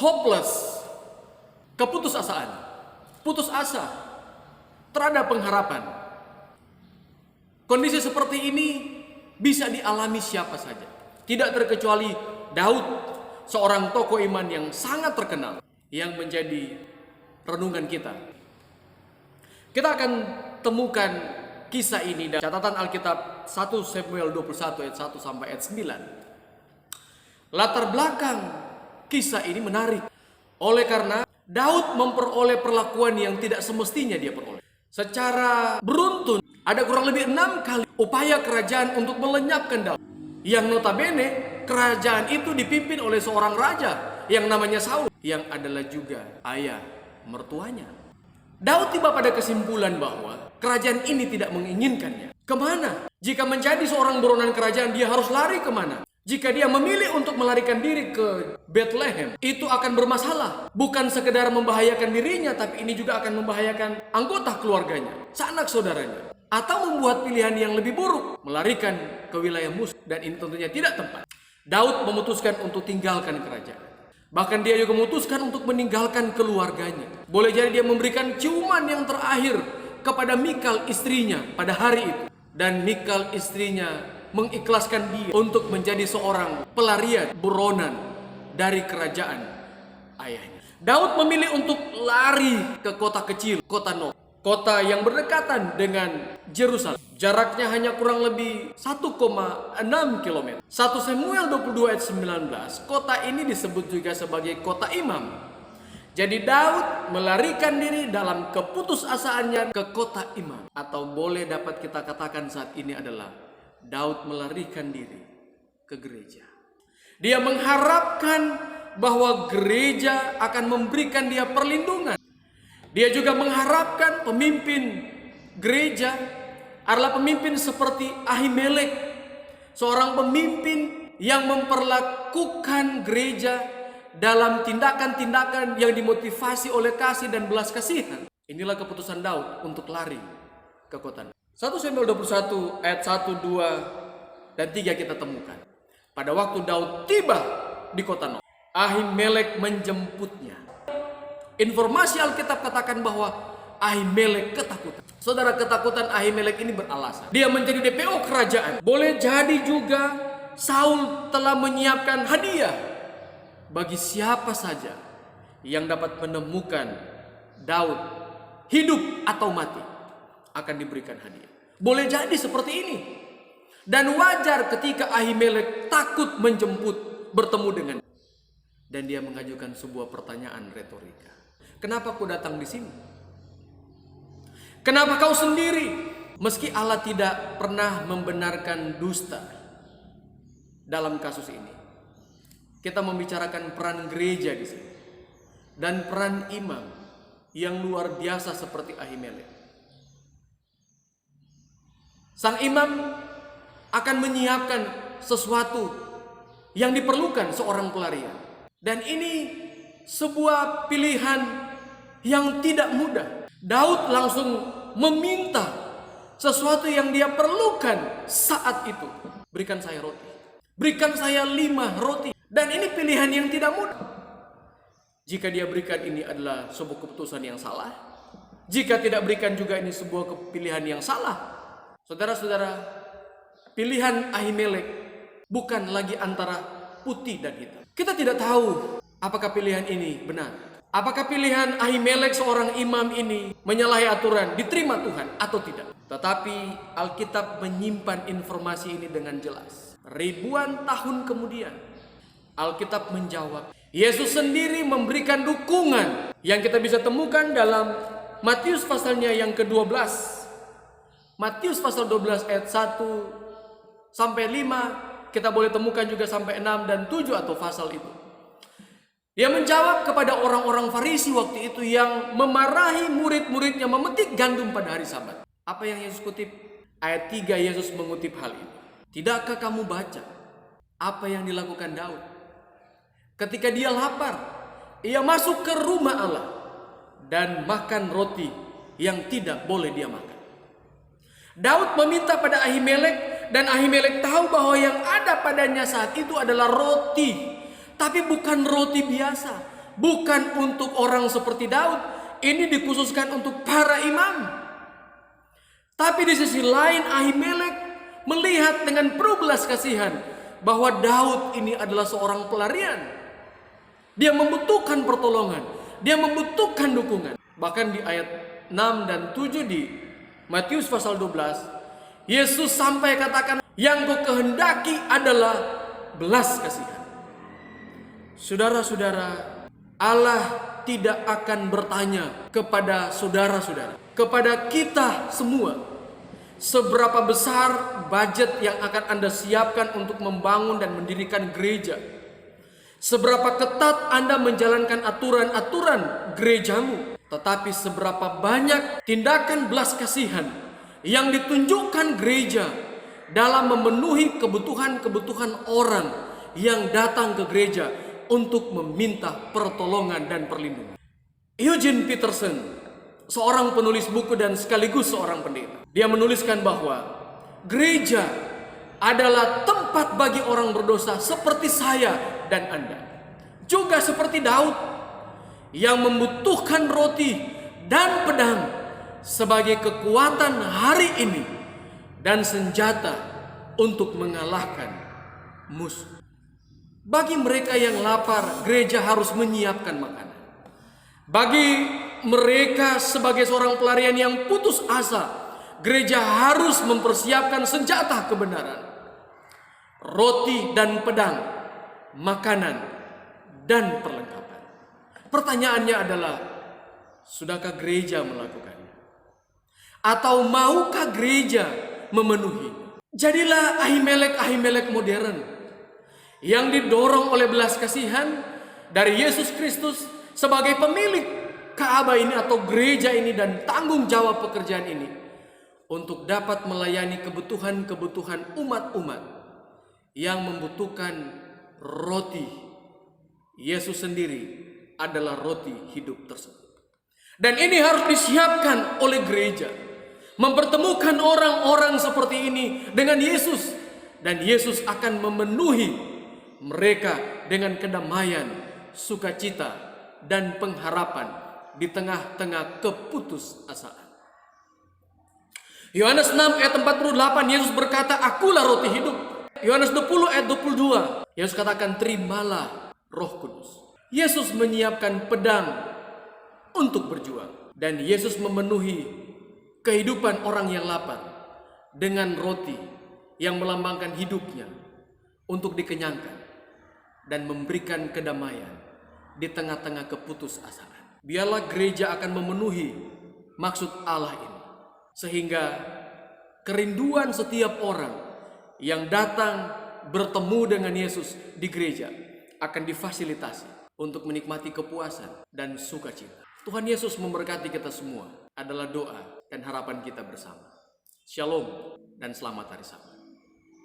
hopeless, keputusasaan, putus asa terhadap pengharapan. Kondisi seperti ini bisa dialami siapa saja, tidak terkecuali Daud, seorang tokoh iman yang sangat terkenal, yang menjadi renungan kita. Kita akan temukan kisah ini dalam catatan Alkitab 1 Samuel 21 ayat 1 sampai ayat 9. Latar belakang kisah ini menarik, oleh karena Daud memperoleh perlakuan yang tidak semestinya dia peroleh. Secara beruntun ada kurang lebih 6 kali upaya kerajaan untuk melenyapkan Daud, yang notabene kerajaan itu dipimpin oleh seorang raja yang namanya Saul, yang adalah juga ayah mertuanya. Daud tiba pada kesimpulan bahwa kerajaan ini tidak menginginkannya. Kemana? Jika menjadi seorang buronan kerajaan, dia harus lari kemana? Jika dia memilih untuk melarikan diri ke Bethlehem, itu akan bermasalah. Bukan sekedar membahayakan dirinya, tapi ini juga akan membahayakan anggota keluarganya, sanak saudaranya. Atau membuat pilihan yang lebih buruk, melarikan ke wilayah musuh. Dan ini tentunya tidak tepat. Daud memutuskan untuk tinggalkan kerajaan. Bahkan dia juga memutuskan untuk meninggalkan keluarganya. Boleh jadi dia memberikan ciuman yang terakhir kepada Mikal istrinya pada hari itu. Dan Mikal istrinya mengikhlaskan dia untuk menjadi seorang pelarian buronan dari kerajaan ayahnya. Daud memilih untuk lari ke kota kecil, kota Nob, kota yang berdekatan dengan Yerusalem. Jaraknya hanya kurang lebih 1,6 km. 1 Samuel 22 ayat 19. Kota ini disebut juga sebagai kota imam. Jadi Daud melarikan diri dalam keputusasaannya ke kota imam. Atau boleh dapat kita katakan saat ini adalah Daud melarikan diri ke gereja. Dia mengharapkan bahwa gereja akan memberikan dia perlindungan. Dia juga mengharapkan pemimpin gereja adalah pemimpin seperti Ahimelek, seorang pemimpin yang memperlakukan gereja dalam tindakan-tindakan yang dimotivasi oleh kasih dan belas kasihan. Inilah keputusan Daud untuk lari ke kota. 1 Samuel 21 ayat 1, 2, dan 3 kita temukan. Pada waktu Daud tiba di kota Nob, Ahimelek menjemputnya. Informasi Alkitab katakan bahwa Ahimelek ketakutan. Saudara, ketakutan Ahimelek ini beralasan. Dia menjadi DPO kerajaan. Boleh jadi juga Saul telah menyiapkan hadiah bagi siapa saja yang dapat menemukan Daud hidup atau mati, akan diberikan hadiah. Boleh jadi seperti ini. Dan wajar ketika Ahimelek takut menjemput, bertemu dengan, dan dia mengajukan sebuah pertanyaan retorika. Kenapa kau datang di sini? Kenapa kau sendiri? Meski Allah tidak pernah membenarkan dusta dalam kasus ini, kita membicarakan peran gereja di sini dan peran imam yang luar biasa seperti Ahimelek. Sang imam akan menyiapkan sesuatu yang diperlukan seorang pelarian, dan ini sebuah pilihan yang tidak mudah. Daud langsung meminta sesuatu yang dia perlukan saat itu. Berikan saya roti. Berikan saya 5 roti. Dan ini pilihan yang tidak mudah. Jika dia berikan, ini adalah sebuah keputusan yang salah. Jika tidak berikan juga, ini sebuah pilihan yang salah. Saudara-saudara, pilihan Ahimelek bukan lagi antara putih dan hitam. Kita tidak tahu apakah pilihan ini benar. Apakah pilihan Ahimelek seorang imam ini menyalahi aturan, diterima Tuhan atau tidak? Tetapi Alkitab menyimpan informasi ini dengan jelas. Ribuan tahun kemudian Alkitab menjawab. Yesus sendiri memberikan dukungan yang kita bisa temukan dalam Matius pasalnya yang ke-12. Matius pasal 12 ayat 1 sampai 5. Kita boleh temukan juga sampai 6 dan 7 atau pasal itu. Dia menjawab kepada orang-orang Farisi waktu itu yang memarahi murid-muridnya memetik gandum pada hari Sabat. Apa yang Yesus kutip? Ayat 3 Yesus mengutip hal ini. Tidakkah kamu baca apa yang dilakukan Daud? Ketika dia lapar, ia masuk ke rumah Allah dan makan roti yang tidak boleh dia makan. Daud meminta pada Ahimelek, dan Ahimelek tahu bahwa yang ada padanya saat itu adalah roti. Tapi bukan roti biasa, bukan untuk orang seperti Daud. Ini dikhususkan untuk para imam. Tapi di sisi lain Ahimelek melihat dengan penuh belas kasihan bahwa Daud ini adalah seorang pelarian. Dia membutuhkan pertolongan, dia membutuhkan dukungan. Bahkan di ayat 6 dan 7 di Matius pasal 12, Yesus sampai katakan, yang kau kehendaki adalah belas kasihan. Saudara-saudara, Allah tidak akan bertanya kepada saudara-saudara, kepada kita semua, seberapa besar budget yang akan Anda siapkan untuk membangun dan mendirikan gereja, seberapa ketat Anda menjalankan aturan-aturan gerejamu, tetapi seberapa banyak tindakan belas kasihan yang ditunjukkan gereja dalam memenuhi kebutuhan-kebutuhan orang yang datang ke gereja untuk meminta pertolongan dan perlindungan. Eugene Peterson, seorang penulis buku dan sekaligus seorang pendeta, dia menuliskan bahwa gereja adalah tempat bagi orang berdosa seperti saya dan Anda, juga seperti Daud yang membutuhkan roti dan pedang sebagai kekuatan hari ini dan senjata untuk mengalahkan musuh. Bagi mereka yang lapar, gereja harus menyiapkan makanan. Bagi mereka sebagai seorang pelarian yang putus asa, gereja harus mempersiapkan senjata kebenaran, roti dan pedang, makanan dan perlengkapan. Pertanyaannya adalah, sudahkah gereja melakukannya? Atau maukah gereja memenuhi? Jadilah Ahimelek modern yang didorong oleh belas kasihan dari Yesus Kristus sebagai pemilik Ka'bah ini atau gereja ini dan tanggung jawab pekerjaan ini untuk dapat melayani kebutuhan-kebutuhan umat-umat yang membutuhkan roti. Yesus sendiri adalah roti hidup tersebut. Dan ini harus disiapkan oleh gereja, mempertemukan orang-orang seperti ini dengan Yesus, dan Yesus akan memenuhi mereka dengan kedamaian, sukacita, dan pengharapan di tengah-tengah keputusasaan. Yohanes 6 ayat 48, Yesus berkata, akulah roti hidup. Yohanes 20 ayat 22, Yesus katakan, terimalah Roh Kudus. Yesus menyiapkan pedang untuk berjuang, dan Yesus memenuhi kehidupan orang yang lapar dengan roti yang melambangkan hidupnya untuk dikenyangkan dan memberikan kedamaian di tengah-tengah keputusasaan. Biarlah gereja akan memenuhi maksud Allah ini, sehingga kerinduan setiap orang yang datang bertemu dengan Yesus di gereja akan difasilitasi untuk menikmati kepuasan dan sukacita. Tuhan Yesus memberkati kita semua adalah doa dan harapan kita bersama. Shalom dan selamat hari Sabat.